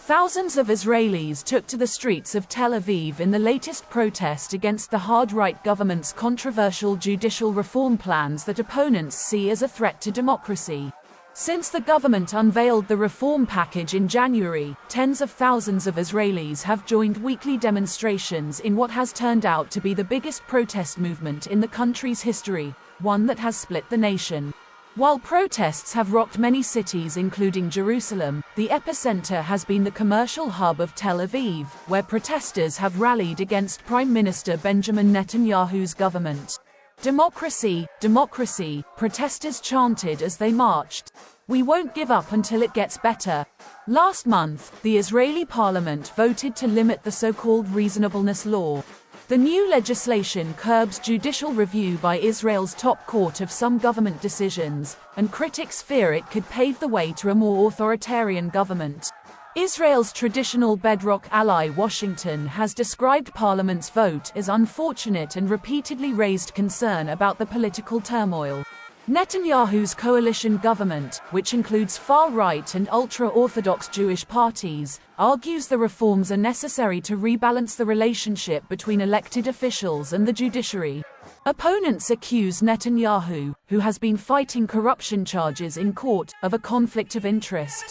Thousands of Israelis took to the streets of Tel Aviv in the latest protest against the hard-right government's controversial judicial reform plans that opponents see as a threat to democracy. Since the government unveiled the reform package in January, tens of thousands of Israelis have joined weekly demonstrations in what has turned out to be the biggest protest movement in the country's history, one that has split the nation. While protests have rocked many cities including Jerusalem, the epicenter has been the commercial hub of Tel Aviv, where protesters have rallied against Prime Minister Benjamin Netanyahu's government. Democracy, democracy, protesters chanted as they marched. We won't give up until it gets better. Last month, the Israeli parliament voted to limit the so-called reasonableness law. The new legislation curbs judicial review by Israel's top court of some government decisions, and critics fear it could pave the way to a more authoritarian government. Israel's traditional bedrock ally Washington has described Parliament's vote as unfortunate and repeatedly raised concern about the political turmoil. Netanyahu's coalition government, which includes far-right and ultra-Orthodox Jewish parties, argues the reforms are necessary to rebalance the relationship between elected officials and the judiciary. Opponents accuse Netanyahu, who has been fighting corruption charges in court, of a conflict of interest.